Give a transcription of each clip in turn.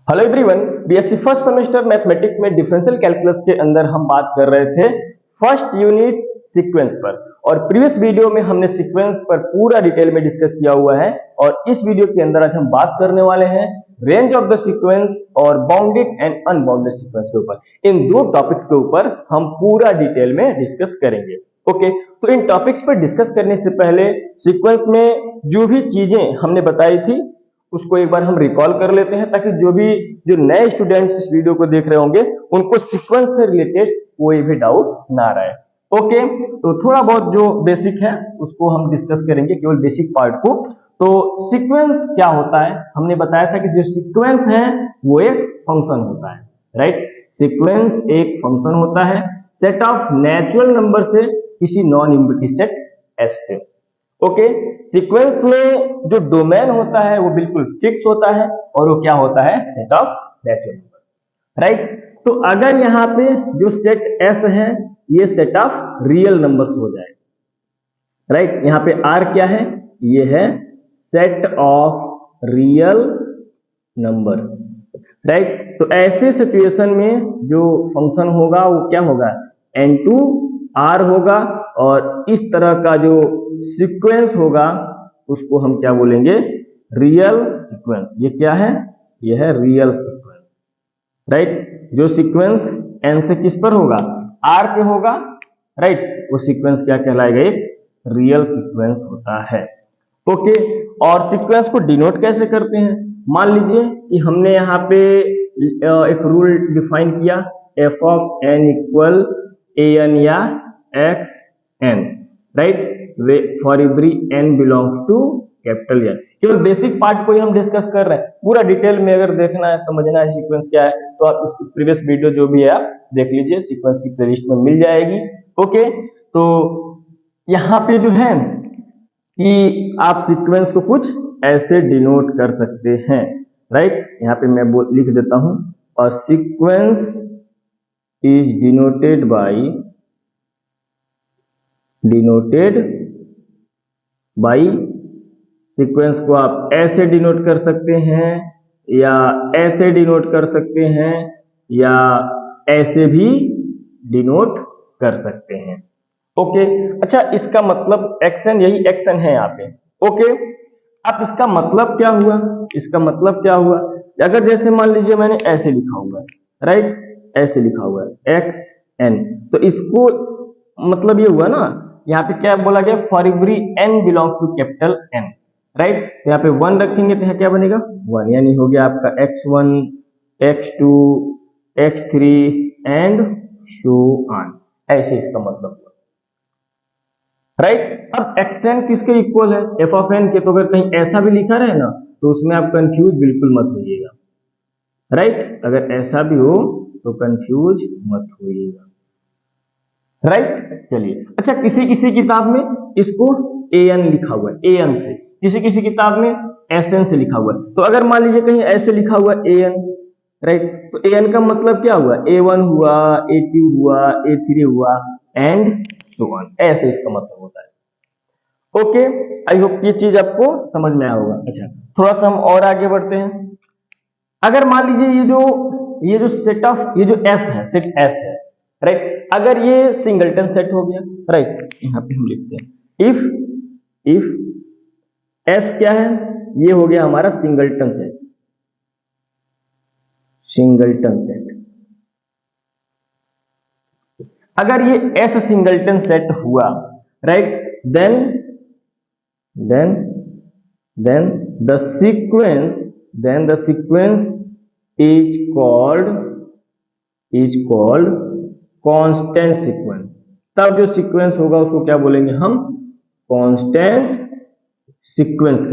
Hello everyone, BSc first semester mathematics में differential calculus के अंदर हम बात कर रहे थे फर्स्ट यूनिट सीक्वेंस पर। और प्रीवियस वीडियो में हमने सीक्वेंस पर पूरा डिटेल में डिस्कस किया हुआ है और इस वीडियो के अंदर आज हम बात करने वाले हैं रेंज ऑफ द सीक्वेंस और बाउंडेड एंड अनबाउंडेड सीक्वेंस के ऊपर। इन दो टॉपिक्स के ऊपर हम पूरा डिटेल में डिस्कस करेंगे। ओके, तो इन टॉपिक्स पर डिस्कस करने से पहले सीक्वेंस में जो भी चीजें हमने बताई थी उसको एक बार हम रिकॉल कर लेते हैं, ताकि जो नए स्टूडेंट्स इस वीडियो को देख रहे होंगे उनको सीक्वेंस से रिलेटेड कोई भी डाउट ना रहे। ओके, तो थोड़ा बहुत जो बेसिक है उसको हम डिस्कस करेंगे, केवल बेसिक पार्ट को। तो सीक्वेंस क्या होता है, हमने बताया था कि जो सीक्वेंस है वो एक फंक्शन होता है, राइट। सीक्वेंस एक फंक्शन होता है सेट ऑफ नेचुरल नंबर से किसी नॉन इम्प्लिसिट सेट एस से। ओके, सीक्वेंस में जो डोमेन होता है वो बिल्कुल फिक्स होता है और वो क्या होता है, set of natural number, right. तो अगर यहाँ पे जो सेट एस है ये सेट ऑफ रियल नंबर्स हो जाए, राइट। यहाँ पे आर क्या है, ये है set of real numbers, right. तो ऐसे सिचुएशन में जो फंक्शन होगा वो क्या होगा, एन टू आर होगा और इस तरह का जो सीक्वेंस होगा उसको हम क्या बोलेंगे, रियल सीक्वेंस। ये क्या है, ये है रियल सीक्वेंस, राइट। जो सीक्वेंस एन से किस पर होगा, आर पे होगा, राइट। वो सीक्वेंस क्या कहलाएगा, एक रियल सीक्वेंस होता है। ओके, और सीक्वेंस को डिनोट कैसे करते हैं, मान लीजिए कि हमने यहाँ पे एक रूल डिफाइन किया, F of N equal A N या X N, right, for every N belongs to capital N. केवल बेसिक पार्ट को ही हम डिस्कस कर रहे हैं, पूरा डिटेल में अगर देखना है, समझना है सीक्वेंस क्या है, तो आप इस प्रीवियस वीडियो जो भी है आप देख लीजिए, सीक्वेंस की प्लेलिस्ट में मिल जाएगी। ओके, तो यहाँ पे जो है कि आप सीक्वेंस को कुछ ऐसे डिनोट कर सकते हैं, राइट। यहाँ पे मैं लिख देता हूं, a sequence is denoted by sequence को आप ऐसे डिनोट कर सकते हैं या ऐसे डिनोट कर सकते हैं या ऐसे भी डिनोट कर सकते हैं। ओके, अच्छा, इसका मतलब एक्शन, यही एक्शन है यहाँ पे। ओके, अब इसका मतलब क्या हुआ, इसका मतलब क्या हुआ, अगर जैसे मान लीजिए मैंने ऐसे लिखा हुआ है, राइट, ऐसे लिखा हुआ है एक्स एन, तो इसको मतलब ये हुआ ना, यहाँ पे क्या बोला गया, for every n belong to capital n, right. यहाँ पे वन रखेंगे तो यहाँ क्या बनेगा, वन, यानी हो गया आपका X one, X two, X three and so on, ऐसे इसका मतलब हुआ, राइट। अब एक्स एन किसके इक्वल है, एफ ऑफ एन के, तो अगर कहीं ऐसा भी लिखा रहे ना तो उसमें आप कंफ्यूज बिल्कुल मत होइएगा, राइट। अगर ऐसा भी हो तो कंफ्यूज मत होइएगा, राइट। चलिए, अच्छा, किसी किसी किताब में इसको ए एन लिखा हुआ है, ए एन से, किसी किसी किताब में एस एन से लिखा हुआ है। तो अगर मान लीजिए कहीं ऐसे लिखा हुआ ए एन, राइट, तो ए एन का मतलब क्या हुआ, ए वन हुआ, ए टू हुआ, ए थ्री हुआ एंड सो ऑन, ऐसे इसका मतलब होता है। ओके, आई होप ये चीज आपको समझ में आया होगा। अच्छा, थोड़ा सा हम और आगे बढ़ते हैं। अगर मान लीजिए ये जो सेट ऑफ, ये जो एस है, सेट एस है, राइट, अगर ये सिंगलटन सेट हो गया, राइट, यहाँ पे हम लिखते हैं इफ एस क्या है, ये हो गया हमारा सिंगलटन सेट, सिंगलटन सेट। अगर ये एस सिंगलटन सेट हुआ, right, then the sequence is called constant sequence। तब जो सीक्वेंस होगा उसको क्या बोलेंगे हम, कांस्टेंट सीक्वेंस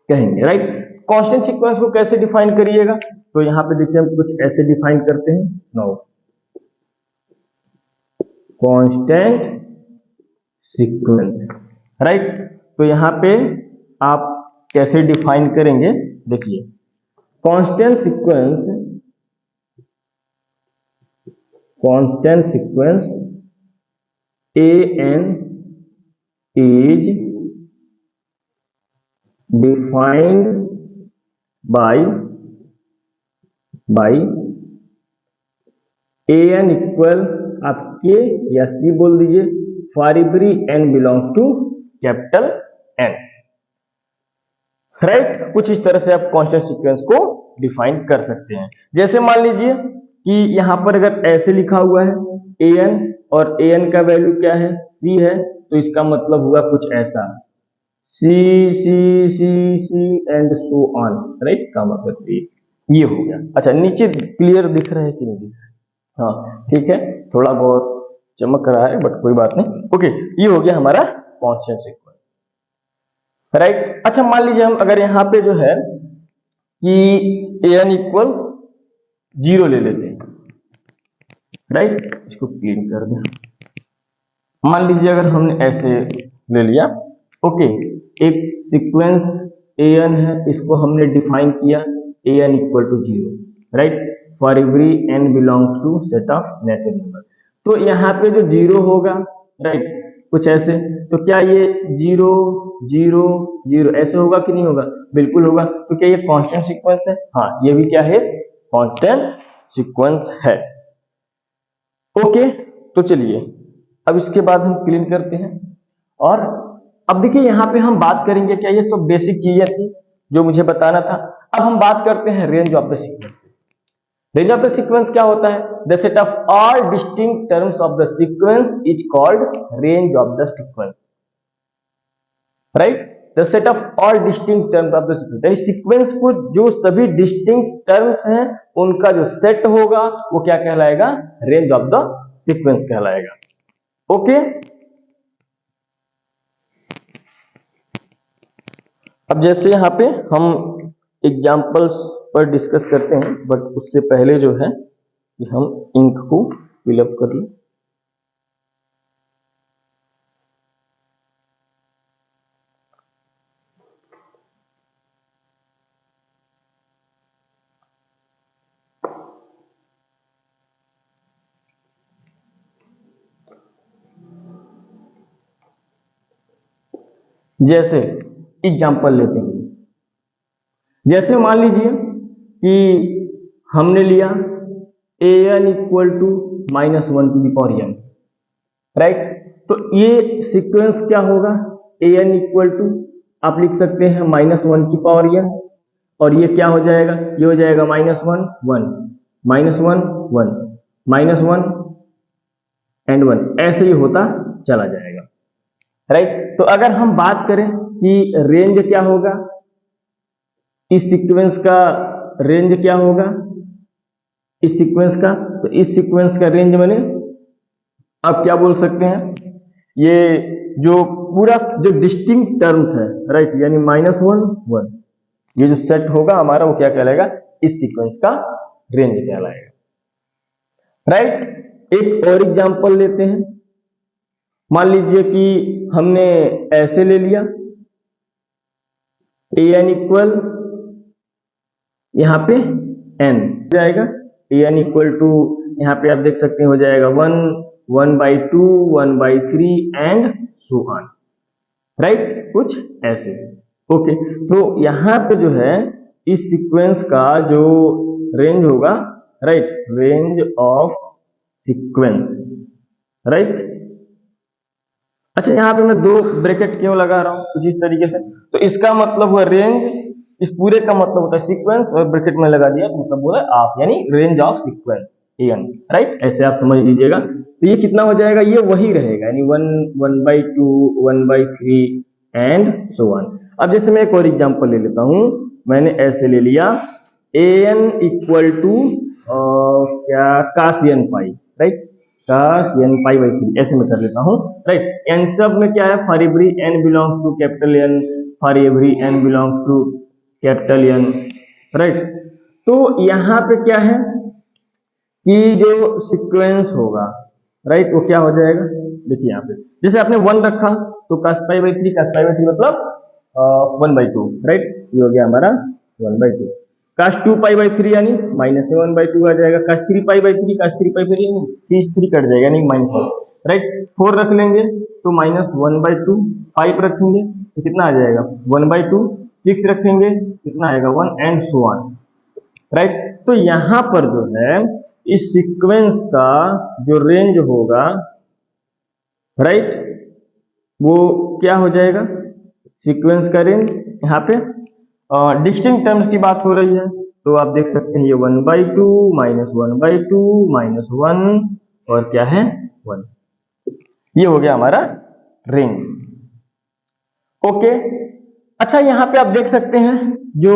कहेंगे, राइट। कांस्टेंट सीक्वेंस को कैसे डिफाइन करिएगा, तो यहां पे देखिए हम कुछ ऐसे डिफाइन करते हैं, नो, कांस्टेंट सीक्वेंस, राइट। तो यहां पे आप कैसे डिफाइन करेंगे, देखिए, constant sequence an is defined by by a N equal आपके या सी बोल दीजिए for every n belong to capital n, right. कुछ इस तरह से आप कांस्टेंट सीक्वेंस को डिफाइन कर सकते हैं। जैसे मान लीजिए कि यहां पर अगर ऐसे लिखा हुआ है ए एन और ए एन का वैल्यू क्या है, सी है, तो इसका मतलब हुआ कुछ ऐसा सी सी सी सी एंड सो ऑन, राइट, का मतलब ये हो गया। अच्छा, नीचे क्लियर दिख रहा है कि नहीं दिख रहा है? हाँ ठीक है, थोड़ा बहुत चमक रहा है बट कोई बात नहीं। ओके, ये हो गया हमारा कांस्टेंट सीक्वेंस, राइट। अच्छा, मान लीजिए हम अगर यहाँ पे जो है कि ए एन इक्वल 0 ले लेते हैं, राइट, इसको क्लीन कर दें। मान लीजिए अगर हमने ऐसे ले लिया, ओके, एक सीक्वेंस ए एन है, इसको हमने डिफाइन किया A N equal to 0, right, for every N belongs to set of natural number. तो यहाँ पे जो 0 होगा, राइट, कुछ ऐसे, तो क्या ये 0 0 0 ऐसे होगा कि नहीं होगा? बिल्कुल होगा। तो क्या ये कांस्टेंट सीक्वेंस है? हाँ, ये भी क्या है? कांस्टेंट सीक्वेंस है। ओके, तो चलिए अब इसके बाद हम क्लीन करते हैं। और अब देखिए यहाँ पे हम बात करेंगे, क्या ये तो बेसिक चीजें थी जो मुझे बताना था। अब हम बात करते हैं range of the sequence. Range of the sequence क्या होता है? The set of all distinct terms of the sequence is called range of the sequence, right. The set of all distinct terms of the sequence, यानी sequence को जो सभी distinct terms हैं उनका जो सेट होगा वो क्या कहलाएगा? रेंज ऑफ द सीक्वेंस कहलाएगा। ओके, अब जैसे यहाँ पे हम एग्जाम्पल्स पर डिस्कस करते हैं, बट उससे पहले जो है कि हम इंक को फिलअप कर लें। जैसे एग्जाम्पल लेते हैं, जैसे मान लीजिए कि हमने लिया A N equal to -1 to the power n, right. तो ये सीक्वेंस क्या होगा? ए एन इक्वल टू आप लिख सकते हैं -1 की पावर n, और ये क्या हो जाएगा? ये हो जाएगा -1 1 -1 1 -1 एंड 1, ऐसे ही होता चला जाएगा, राइट। तो अगर हम बात करें कि रेंज क्या होगा इस सीक्वेंस का, रेंज क्या होगा इस सीक्वेंस का, तो इस सीक्वेंस का रेंज मैंने आप क्या बोल सकते हैं? ये जो पूरा जो डिस्टिंक्ट टर्म्स है, राइट, यानी -1 1, ये जो सेट होगा हमारा वो क्या कहलाएगा? इस सीक्वेंस का रेंज कहलाएगा, राइट। एक और एग्जांपल लेते हैं। मान लीजिए कि हमने ऐसे ले लिया ए एन इक्वल, यहाँ पे n जाएगा, ए एन इक्वल टू यहाँ पे आप देख सकते हैं हो जाएगा 1 1/2 1/3 एंड सो ऑन, राइट, कुछ ऐसे। ओके, तो यहाँ पे जो है इस सीक्वेंस का जो रेंज होगा, right, range of sequence, right. अच्छा, यहाँ पे मैं 2 ब्रैकेट क्यों लगा रहा हूँ? कुछ इस तरीके से, तो इसका मतलब हुआ रेंज, इस पूरे का मतलब होता है सीक्वेंस, और ब्रैकेट में लगा दिया तो मतलब हुआ ऑफ, यानी range of sequence n, right, ऐसे आप समझ लीजिएगा। तो ये कितना हो जाएगा? ये वही रहेगा, यानी 1 1/2 1/3 एंड सो ऑन। अब जैसे मैं एक और एग्जांपल ले लेता हूँ, मैंने ऐसे ले लिया ए एन इक्वल टू क्या cos n पाई, राइट, cos n पाई/3, ऐसे मैं कर लेता हूँ, राइट। एन सब में क्या है? For every n belongs to capital N, for every n belongs to capital N, right. तो यहाँ पे क्या है कि जो सीक्वेंस होगा, राइट, वो क्या हो जाएगा? देखिए यहाँ पे जैसे आपने 1 रखा तो cos π/3 मतलब 1/2, राइट, ये हो गया हमारा 1/2। cos 2π/3 यानी -1/2 आ जाएगा। cos 3π/3 cos 3π/3 यानी 3 कट जाएगा, यानी -1, राइट। 4 रख लेंगे तो -1/2, 5 रखेंगे तो कितना आ जाएगा? 1/2, 6 रखेंगे कितना आएगा? 1 एंड सो ऑन, राइट। तो यहां पर जो है इस सीक्वेंस का जो रेंज होगा, राइट, वो क्या हो जाएगा, सीक्वेंस का रेंज यहाँ पे डिस्टिंक्ट टर्म्स की बात हो रही है, तो आप देख सकते हैं ये 1/2 -1/2 -1 और क्या है 1, ये हो गया हमारा रेंज। ओके, अच्छा यहाँ पे आप देख सकते हैं जो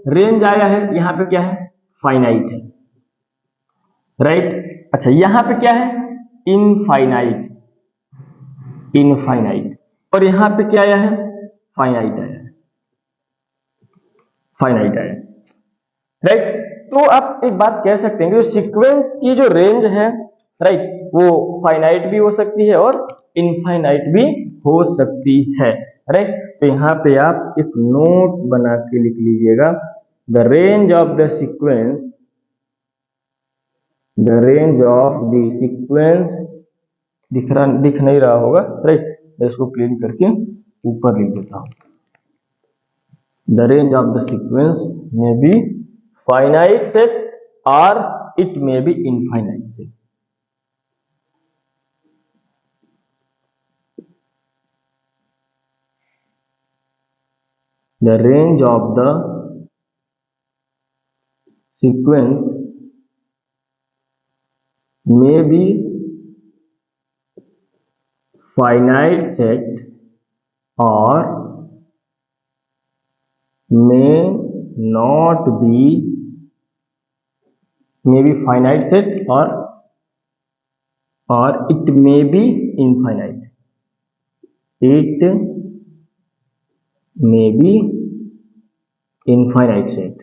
रेंज आया है यहाँ पे क्या है, फाइनाइट है, राइट। अच्छा यहाँ पे क्या है, इनफाइनाइट, इनफाइनाइट, और यहाँ पे क्या आया है, फाइनाइट आया है, फाइनाइट आया, राइट। तो आप एक बात कह सकते हैं कि जो सीक्वेंस की जो रेंज है, राइट, वो फाइनाइट भी हो सकती है और इनफाइनाइट भी हो सकती है, राइट। तो यहाँ पे आप एक नोट बना के लिख लीजिएगा, the range of the sequence, the range of the sequence, दिख नहीं रहा होगा, राइट, मैं इसको क्लीन करके ऊपर लिख देता हूं, the range of the sequence में B finite set or it may be infinite set. The range of the sequence may be finite set or may not be, may be finite set or it may be infinite, it may be infinite set,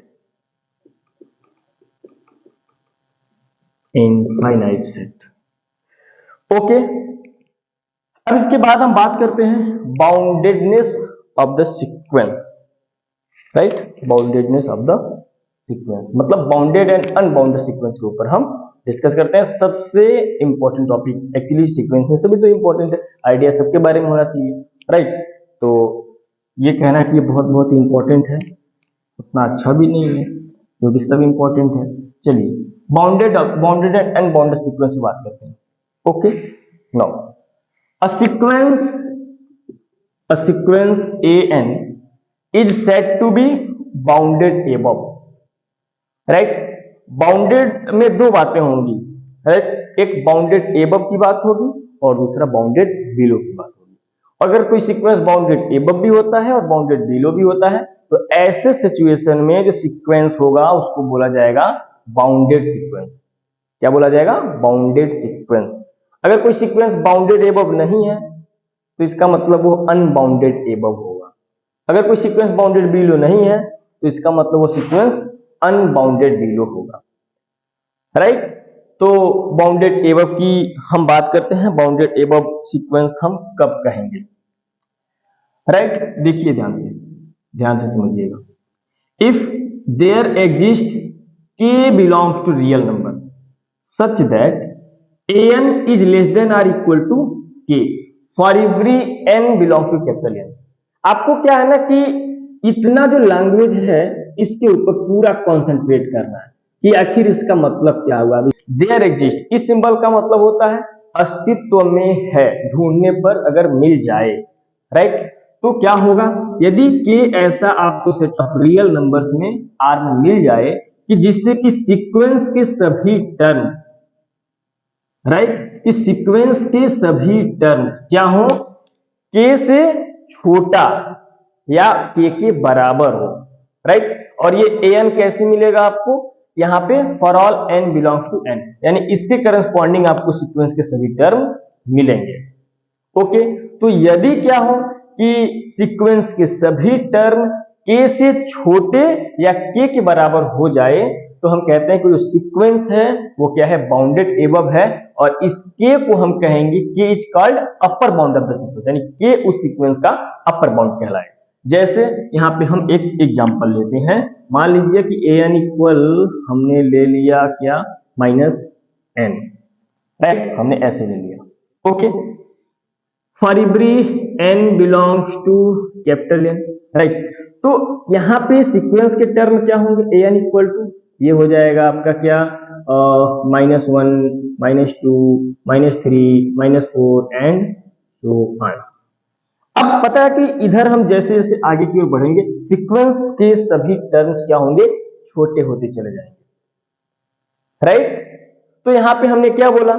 infinite set। Okay, अब इसके बाद हम बात करते हैं boundedness of the sequence, right, boundedness of the sequence मतलब bounded and unbounded sequence के ऊपर हम डिस्कस करते हैं। सबसे इंपॉर्टेंट टॉपिक, एक्चुअली सीक्वेंस में सभी तो इंपॉर्टेंट है, आइडिया सबके बारे में होना चाहिए, राइट। तो ये कहना कि ये बहुत बहुत इंपॉर्टेंट है उतना अच्छा भी नहीं है, क्योंकि सब इंपॉर्टेंट है। चलिए बाउंडेड एंड अनबाउंडेड सीक्वेंस की बात करते हैं। Okay, now a sequence an is said to be bounded above, right. Bounded में दो बातें होंगी, राइट, एक बाउंडेड above की बात होगी और दूसरा बाउंडेड बिलो की बात होगी। अगर कोई सीक्वेंस बाउंडेड above भी होता है और बाउंडेड बिलो भी होता है, तो ऐसे सिचुएशन में जो सीक्वेंस होगा उसको बोला जाएगा बाउंडेड सीक्वेंस। क्या बोला जाएगा, बाउंडेड सीक्वेंस। अगर कोई सीक्वेंस बाउंडेड above नहीं है तो इसका मतलब वो अनबाउंडेड above होगा। अगर कोई सीक्वेंस बाउंडेड बिलो नहीं है तो इसका मतलब वो सीक्वेंस अनबाउंडेड बिलो होगा, राइट। तो बाउंडेड above की हम बात करते हैं, बाउंडेड above सीक्वेंस हम कब कहेंगे, राइट। देखिए ध्यान से समझिएगा। If there exist k belongs to real number such that an is less than or equal to k for every n belongs to capital N। आपको क्या है ना कि इतना जो लैंग्वेज है इसके ऊपर पूरा कंसंट्रेट करना है कि आखिर इसका मतलब क्या हुआ। देयर एग्जिस्ट, इस सिंबल का मतलब होता है अस्तित्व में है, ढूंढने पर अगर मिल जाए, राइट। तो क्या होगा, यदि k ऐसा आपको सेट ऑफ रियल नंबर्स में R में मिल जाए कि जिससे कि सीक्वेंस के सभी टर्म, राइट, इस सीक्वेंस के सभी टर्म क्या हो, k से छोटा या k के बराबर हो, राइट। और ये an कैसे मिलेगा आपको, यहाँ पे for all n belongs to n, यानी इसके करस्पॉन्डिंग आपको सीक्वेंस के सभी टर्म मिलेंगे। ओके, तो यदि क्या हो कि सीक्वेंस के सभी टर्म k से छोटे या k के बराबर हो जाए तो हम कहते हैं कि जो सीक्वेंस है वो क्या है, बाउंडेड एबव है, और इस k को हम कहेंगे k is called upper bound of the sequence, यानी k उस सीक्वेंस का अपर बाउंड कहलाए। जैसे यहाँ पे हम एक एग्जांपल लेते हैं, मान लीजिए कि an इक्वल हमने ले लिया क्या, -n, राइट, हमने ऐसे ले लिया। Okay, for every n belongs to capital N, right. तो यहाँ पे सीक्वेंस के टर्म क्या होंगे, an इक्वल टू ये हो जाएगा आपका क्या, -1, -2, -3, -4 एंड सो ऑन। अब पता है कि इधर हम जैसे जैसे आगे की ओर बढ़ेंगे सीक्वेंस के सभी टर्म्स क्या होंगे, छोटे होते चले जाएंगे, राइट। तो यहाँ पे हमने क्या बोला,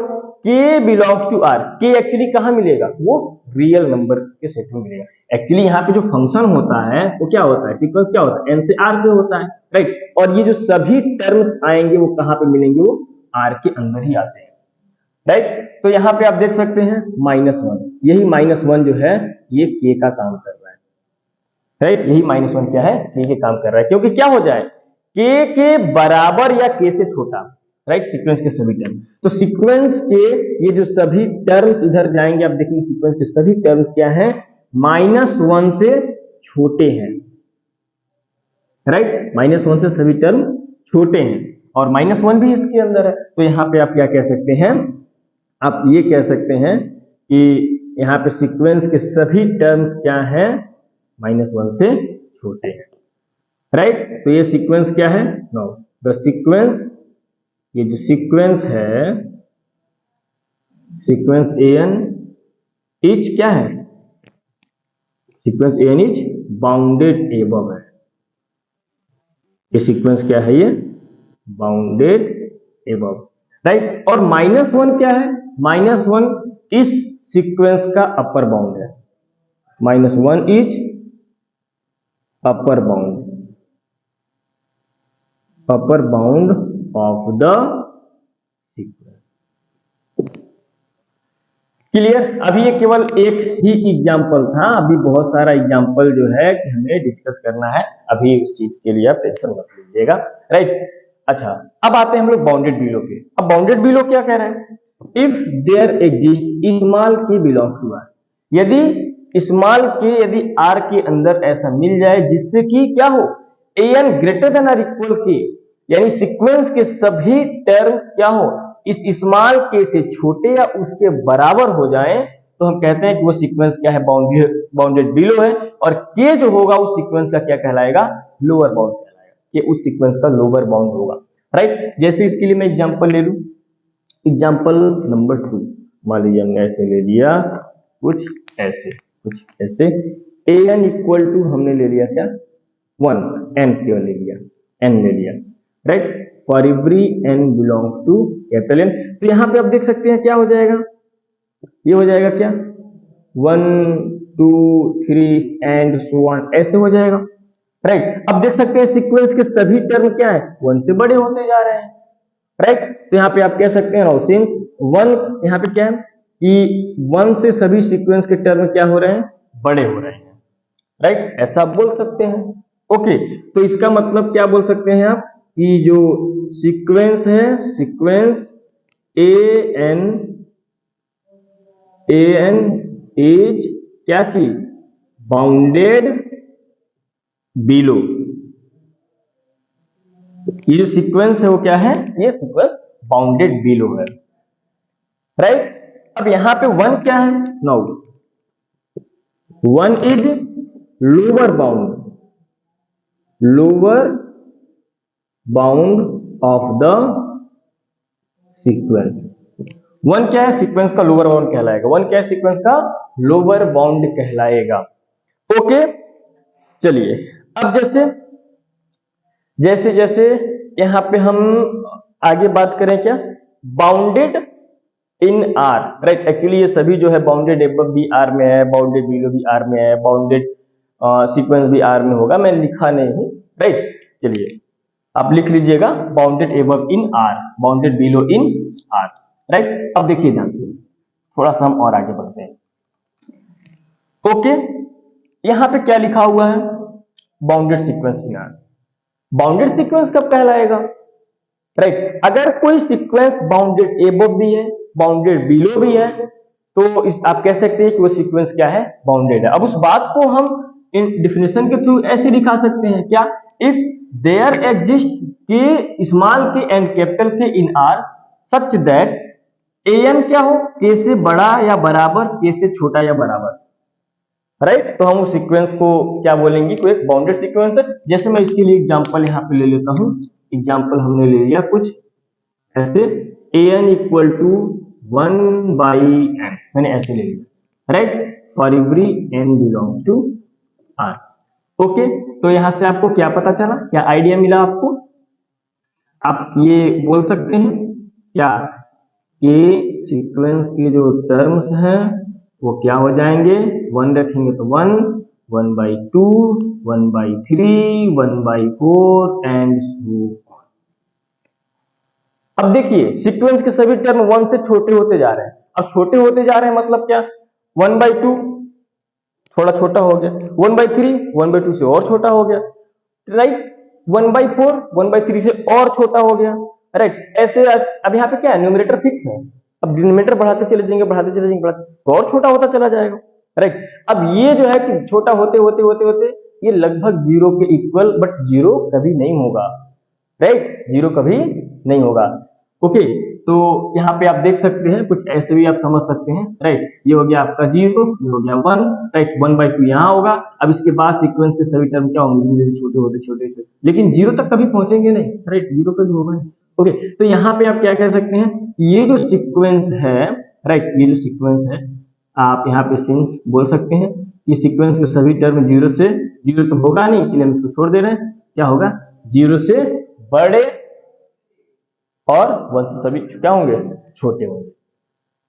k belongs to r, k actually कहाँ मिलेगा, वो रियल नंबर के सेट में मिलेगा। एक्चुअली यहाँ पे जो फंक्शन होता है वो क्या होता है, सीक्वेंस क्या होता है, n से r पे होता है, राइट। और ये जो सभी टर्म्स आएंगे वो कहाँ पे मिलेंगे, वो r के अंदर ही आते हैं, राइट। तो यहाँ पे आप देख सकते हैं -1, यही -1 जो है ये k का काम कर रहा है, राइट। यही -1 क्या है, k के काम कर रहा है, क्योंकि क्या हो जाए, k के बराबर या k से छोटा, राइट, सीक्वेंस के सभी टर्म। तो सीक्वेंस के ये जो सभी टर्म्स इधर जाएंगे, आप देखिए सीक्वेंस के सभी टर्म्स क्या हैं, -1 से छोटे हैं, राइट। -1 से सभी टर्म छोटे हैं और -1 भी इसके अंदर है। तो यहाँ पे आप क्या कह सकते हैं, आप ये कह सकते हैं कि यहाँ पे सीक्वेंस के सभी टर्म्स क्या हैं, -1 से छोटे हैं, राइट। तो ये सीक्वेंस क्या है, नो द सीक्वेंस, ये जो सीक्वेंस है, सीक्वेंस an इज क्या है, sequence an is bounded above है, ये सीक्वेंस क्या है, ये बाउंडेड एबव, राइट। और -1 क्या है, -1 इस सीक्वेंस का अपर बाउंड है, -1 is upper bound of the sequence. Clear. अभी ये केवल एक ही एग्जाम्पल था, अभी बहुत सारा एग्जाम्पल जो है कि हमें डिस्कस करना है, अभी उस चीज के लिए आप टेंशन मत लीजिएगा, राइट। अच्छा, अब आते हैं हम लोग बाउंडेड बिलो पे। अब बाउंडेड बिलो क्या कह रहे हैं, if there exist small k belong to r, यदि स्मॉल k यदि r के अंदर ऐसा मिल जाए जिससे कि क्या हो, an ग्रेटर देन और इक्वल k, यानी सीक्वेंस के सभी टर्म्स क्या हो, इस स्मॉल k से छोटे या उसके बराबर हो जाएं, तो हम कहते हैं कि वो सीक्वेंस क्या है, बाउंडेड बिलो है। और k जो होगा उस सीक्वेंस का क्या कहलाएगा, लोअर बाउंड कहलाएगा, ये उस सीक्वेंस का लोअर बाउंड होगा, राइट। जैसे इसके लिए मैं एग्जांपल ले लूं, एग्जांपल नंबर 2, मान लीजिए हमने ऐसे ले लिया, कुछ ऐसे an इक्वल टू हमने ले लिया क्या, 1, n केवल ले लिया, n ले लिया, right. For every n belongs to capital N, तो यहाँ पे आप देख सकते हैं क्या हो जाएगा, ये हो जाएगा क्या, 1, 2, 3 एंड सो ऑन, ऐसे हो जाएगा, राइट। अब देख सकते हैं सीक्वेंस के सभी टर्म क्या है, 1 से बड़े होते जा रहे हैं, राइट। तो यहाँ पे आप कह सकते हैं सिंस 1, यहाँ पे क्या है कि 1 से सभी सीक्वेंस के टर्म क्या हो रहे हैं, बड़े हो रहे हैं, राइट, ऐसा आप बोल सकते हैं। ओके, तो इसका मतलब क्या बोल सकते हैं आप कि जो सीक्वेंस है, सीक्वेंस an इज क्या चीज, बाउंडेड बिलो, ये जो सीक्वेंस है वो क्या है, ये सीक्वेंस बाउंडेड बिलो है, राइट। अब यहां पे 1 क्या है, now 1 is lower bound of the sequence. 1 क्या है, सीक्वेंस का लोअर बाउंड कहलाएगा, 1 क्या है, सीक्वेंस का लोअर बाउंड कहलाएगा। ओके, चलिए अब जैसे यहां पे हम आगे बात करें क्या, bounded in are, right. Actually ये सभी जो है बाउंडेड एबव भी आर में है, बाउंडेड बिलो भी आर में है, बाउंडेड सीक्वेंस भी आर में होगा, मैं लिखा नहीं हूं, राइट। चलिए आप लिख लीजिएगा, bounded above in are, bounded below in are, right. अब देखिए ध्यान से, थोड़ा सा हम और आगे बढ़ते हैं। ओके, यहां पे क्या लिखा हुआ है, bounded sequence in are. Bounded sequence कब कहलाएगा, राइट। अगर कोई सीक्वेंस बाउंडेड एबव भी है, बाउंडेड बिलो भी है, तो इस आप कह सकते हैं कि वो सीक्वेंस क्या है, बाउंडेड है। अब उस बात को हम इन डिफिनेशन के थ्रू ऐसे दिखा सकते हैं क्या, if there exist k small k and capital k in R such that an क्या हो, k से बड़ा या बराबर, k से छोटा या बराबर, राइट। तो हम उस सीक्वेंस को क्या बोलेंगे, कोई एक बाउंडेड सीक्वेंस है। जैसे मैं इसके लिए एग्जांपल यहाँ पे ले लेता हूँ, एग्जाम्पल हमने ले लिया कुछ ऐसे an इक्वल टू 1/n, मैंने ऐसे ले लिया, right, for every n belong to r। Okay, तो यहां से आपको क्या पता चला, क्या आइडिया मिला आपको? आप ये बोल सकते हैं क्या कि सीक्वेंस के जो टर्म्स हैं वो क्या हो जाएंगे, 1 रखेंगे तो 1, 1/2, 1/3, 1/4 एंड सो ऑन। अब देखिए सीक्वेंस के सभी टर्म 1 से छोटे होते जा रहे हैं। अब छोटे होते जा रहे हैं मतलब क्या, 1/2 थोड़ा छोटा हो गया, 1/3 1/2 से और छोटा हो गया, राइट, 1/4 1/3 से और छोटा हो गया, राइट। ऐसे अब यहाँ पे क्या है, न्यूमरेटर फिक्स है, अब डिनोमिनेटर बढ़ाते चले जाएंगे बढ़ाते चले जाएंगे बढ़ाते तो और छोटा होता चला जाएगा, राइट। अब ये जो है कि छोटा होते होते होते होते ये लगभग जीरो के इक्वल, बट जीरो कभी नहीं होगा, राइट, जीरो कभी नहीं होगा। ओके, तो यहाँ पे आप देख सकते हैं कुछ ऐसे भी आप समझ सकते हैं, राइट। ये हो गया आपका 0, ये हो गया 1, राइट, 1/2 यहाँ होगा। अब इसके बाद सीक्वेंस के सभी टर्म क्या होंगे, छोटे होते छोटे होते, लेकिन जीरो तक कभी पहुंचेंगे नहीं, राइट, जीरो पे भी होगा नहीं। ओके, तो यहाँ पे आप क्या कह सकते हैं, ये जो सीक्वेंस है, राइट, ये जो सीक्वेंस है आप यहाँ पे सिंस बोल सकते हैं कि सीक्वेंस के सभी टर्म जीरो से, जीरो तो होगा नहीं इसलिए हम इसको छोड़ दे रहे हैं, क्या होगा, जीरो से बड़े और 1 से सभी क्या होंगे, छोटे होंगे,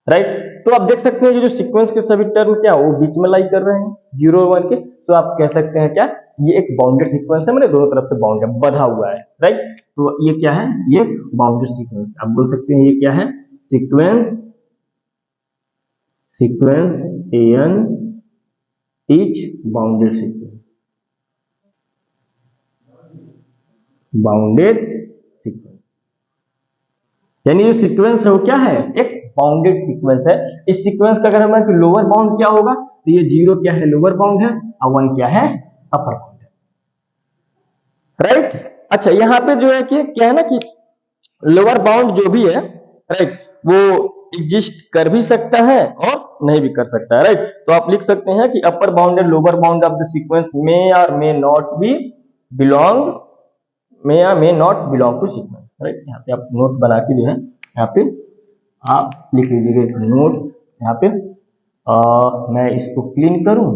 राइट। तो आप देख सकते हैं जो सीक्वेंस के सभी टर्म क्या वो बीच में लाई कर रहे हैं 0 और 1 के, तो आप कह सकते हैं क्या, ये एक बाउंडेड सीक्वेंस है, मैंने दोनों तरफ से बाउंड बधा हुआ है, राइट। तो ये क्या है, ये बाउंडेड सीक्वेंस, आप बोल सकते हैं ये क्या है, sequence an is bounded sequence, bounded sequence, यानी जो सीक्वेंस है वो क्या है, एक बाउंडेड सीक्वेंस है। इस सीक्वेंस का अगर हम लोअर बाउंड क्या होगा, तो ये 0 क्या है, लोअर बाउंड है, और 1 क्या है, अपर बाउंड है, राइट। अच्छा, यहाँ पे जो है कि क्या है ना कि लोअर बाउंड जो भी है, राइट, वो एग्जिस्ट कर भी सकता है और नहीं भी कर सकता है, राइट। तो आप लिख सकते हैं कि upper bound and lower bound of the sequence may और may not be belong, may या may not belong to sequence, right. यहाँ पे आप नोट बना के जो है यहाँ पे आप लिख लीजिएगा नोट, यहाँ पे मैं इसको क्लीन करूं,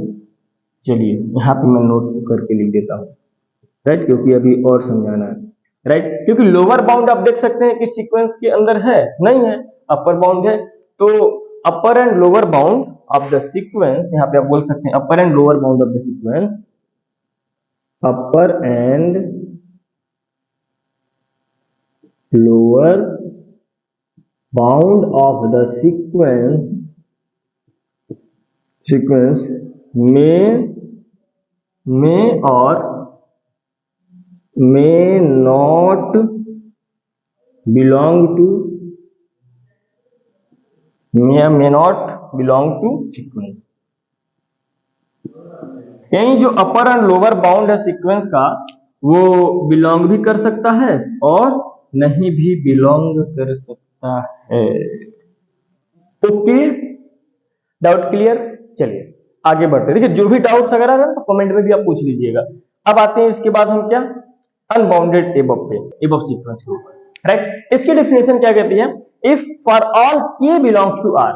चलिए यहाँ पे मैं नोट करके लिख देता हूँ, राइट, क्योंकि अभी और समझाना है, राइट। क्योंकि लोअर बाउंड आप देख सकते हैं कि सीक्वेंस के अंदर है नहीं है, अपर बाउंड है, तो upper and lower bound of the sequence, यहाँ पे आप बोल सकते हैं upper and lower bound of the sequence, upper and lower bound of the sequence में और may not belong to, may not belong to sequence, यानी जो अपर एंड लोअर बाउंड है सीक्वेंस का वो बिलोंग भी कर सकता है और नहीं भी बिलोंग कर सकता है। Okay, doubt clear? चलिए आगे बढ़ते हैं। देखिए जो भी डाउट्स अगर आ रहे हैं तो कमेंट में भी आप पूछ लीजिएगा। अब आते हैं इसके बाद हम क्या, अनबाउंडेड एबव पे, एबव सीक्वेंस के ऊपर, राइट। इसकी डेफिनेशन क्या कहती है, if for all k belongs to r,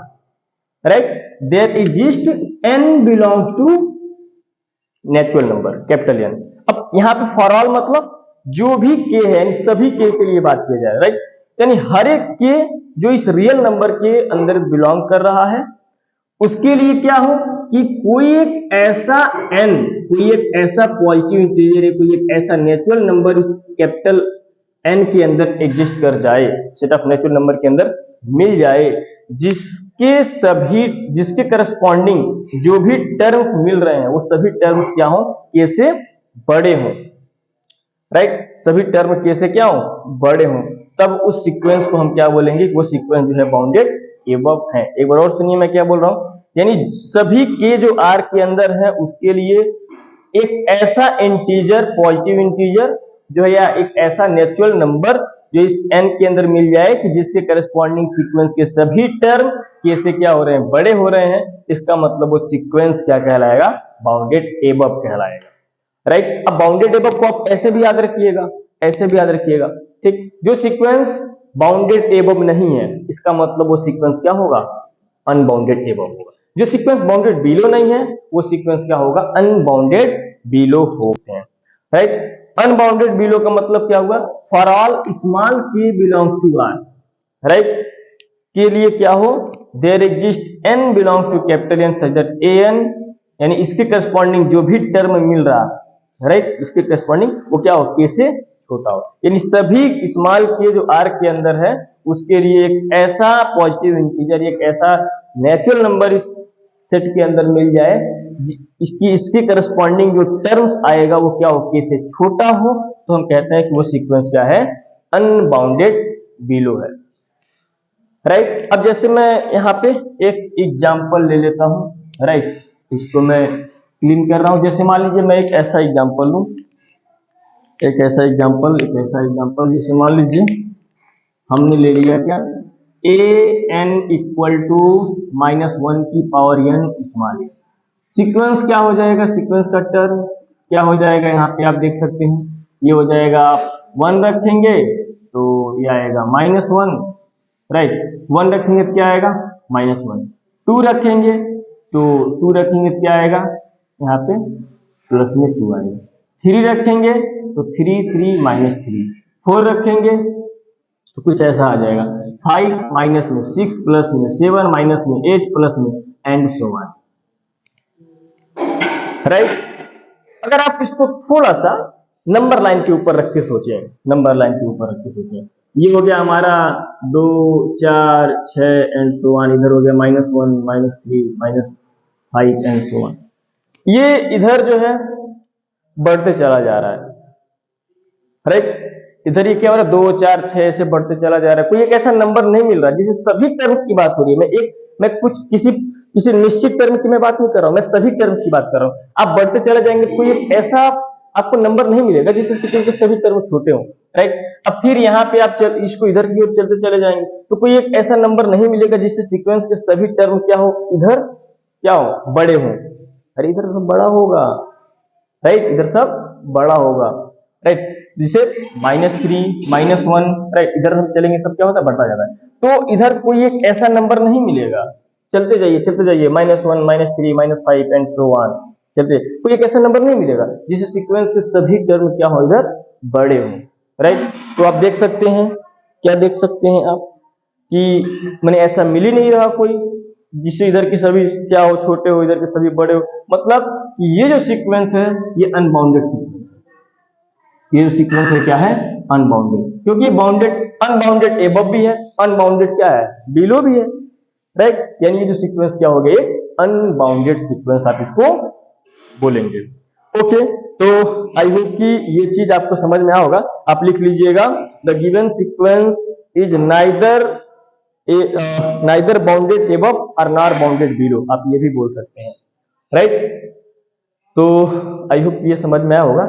right, there exist n belongs to natural number, capital N। अब यहाँ पे फॉर ऑल मतलब जो भी k है, यानी सभी k के लिए बात किया जाए, राइट, यानी हर एक k जो इस रियल नंबर के अंदर बिलोंग कर रहा है उसके लिए क्या हो कि कोई एक ऐसा n, कोई एक ऐसा पॉजिटिव इंटीजर, कोई एक ऐसा नेचुरल नंबर इस कैपिटल n के अंदर एग्जिस्ट कर जाए, सेट ऑफ नेचुरल नंबर के अंदर मिल जाए, जिसके करस्पॉन्डिंग जो भी टर्म्स मिल रहे हैं वो सभी टर्म्स क्या हो, k से बड़े हों, राइट, सभी टर्म k से क्या हो, बड़े हों, तब उस सीक्वेंस को हम क्या बोलेंगे, वो सीक्वेंस जो है बाउंडेड एबव है। एक बार और सुनिए मैं क्या बोल रहा हूं, यानी सभी k जो r के अंदर है उसके लिए एक ऐसा इंटीजर, पॉजिटिव इंटीजर जो है या एक ऐसा नेचुरल नंबर जो इस n के अंदर मिल जाए कि जिसके करस्पॉन्डिंग सीक्वेंस के सभी टर्म k से क्या हो रहे हैं, बड़े हो रहे हैं, इसका मतलब वो सीक्वेंस क्या कहलाएगा, बाउंडेड एबव कहलाएगा, राइट। अब बाउंडेड एबव को आप ऐसे भी याद रखिएगा, ऐसे भी याद रखिएगा। ठीक, जो सीक्वेंस बाउंडेड एबव नहीं है इसका मतलब वो सीक्वेंस क्या होगा, अनबाउंडेड एबव होगा। जो सीक्वेंस बाउंडेड बिलो नहीं है वो सीक्वेंस क्या होगा, अनबाउंडेड बिलो होते हैं। राइट, अनबाउंडेड बिलो का मतलब क्या हुआ, for all small k belongs to r, right, के लिए क्या हो, there exist n belongs to capital N such that an, यानी इसके करस्पॉन्डिंग जो भी टर्म मिल रहा है, राइट, इसके करस्पॉन्डिंग वो क्या हो, k से छोटा हो। यानी सभी स्मॉल k जो r के अंदर है उसके लिए एक ऐसा पॉजिटिव इंटीजर, एक ऐसा नेचुरल नंबर इस सेट के अंदर मिल जाए इसके करस्पॉन्डिंग जो टर्म्स आएगा वो क्या हो, k से छोटा हो, तो हम कहते हैं कि वो सीक्वेंस क्या है, अनबाउंडेड बिलो है। राइट, अब जैसे मैं यहाँ पे एक एग्जांपल ले लेता हूँ, राइट, इसको मैं क्लीन कर रहा हूँ। जैसे मान लीजिए मैं एक ऐसा एग्जांपल लूँ, एक ऐसा एग्जांपल जैसे मान लीजिए हमने ले लिया क्या, an इक्वल टू -1 की पावर n स्मॉल। सीक्वेंस क्या हो जाएगा, सीक्वेंस का टर्म क्या हो जाएगा, यहाँ पे आप देख सकते हैं ये हो जाएगा, आप 1 रखेंगे तो ये आएगा -1, राइट, 1 रखेंगे तो क्या आएगा -1, 2 रखेंगे तो 2 रखेंगे तो क्या आएगा, यहाँ पे प्लस में 2 आएगा, 3 रखेंगे तो 3 -3, 4 रखेंगे तो कुछ ऐसा आ जाएगा, 5 माइनस में 6 प्लस में 7 माइनस में 8 प्लस में एंड सो ऑन। राइट, अगर आप इसको थोड़ा सा नंबर लाइन के ऊपर रख के सोचें, नंबर लाइन के ऊपर रख के सोचें, ये हो गया हमारा 2 4 6 एंड सो ऑन, इधर हो गया -1 -3 -5 एंड सो ऑन। ये इधर जो है बढ़ते चला जा रहा है, राइट, इधर ये क्या हो रहा है, 2 4 6 से बढ़ते चला जा रहा है। कोई एक ऐसा नंबर नहीं मिल रहा जिसे सभी टर्म्स की बात हो रही है, मैं कुछ किसी निश्चित टर्म की मैं बात नहीं कर रहा हूं, मैं सभी टर्म्स की बात कर रहा हूं। आप बढ़ते चले जाएंगे कोई एक ऐसा आपको नंबर नहीं मिलेगा जिससे सीक्वेंस के सभी टर्म छोटे हों, राइट। अब फिर यहाँ पे आप इसको इधर की ओर चलते चले जाएंगे तो कोई एक ऐसा नंबर नहीं मिलेगा जिससे सीक्वेंस के सभी टर्म क्या हो, इधर क्या हो, बड़े हों। अरे इधर सब बड़ा होगा, राइट, इधर सब बड़ा होगा, राइट, जिसे -3 -1, राइट, इधर हम चलेंगे सब क्या होता है, बढ़ता जाता है। तो इधर कोई एक ऐसा नंबर नहीं मिलेगा, चलते जाइए -1 -3 -5 एंड सो ऑन, चलते, कोई एक ऐसा नंबर नहीं मिलेगा जिससे सीक्वेंस के सभी टर्म क्या हो, इधर बड़े हों, राइट। तो आप देख सकते हैं, क्या देख सकते हैं आप कि मैंने ऐसा मिल ही नहीं रहा कोई जिससे इधर के सभी क्या हो, छोटे हो, इधर के सभी बड़े हो। मतलब ये जो सीक्वेंस है ये अनबाउंडेड सीक्वेंस है, ये जो सीक्वेंस है क्या है, अनबाउंडेड, क्योंकि बाउंडेड अनबाउंडेड एबव भी है, अनबाउंडेड क्या है, बिलो भी है, राइट। यानी ये जो सीक्वेंस क्या हो गया, अनबाउंडेड सीक्वेंस आप इसको बोलेंगे। ओके, तो आई होप कि ये चीज आपको समझ में आया होगा। आप लिख लीजिएगा, the given sequence is neither bounded above और नॉर बाउंडेड बिलो, आप ये भी बोल सकते हैं, राइट। तो आई होप ये समझ में आया होगा।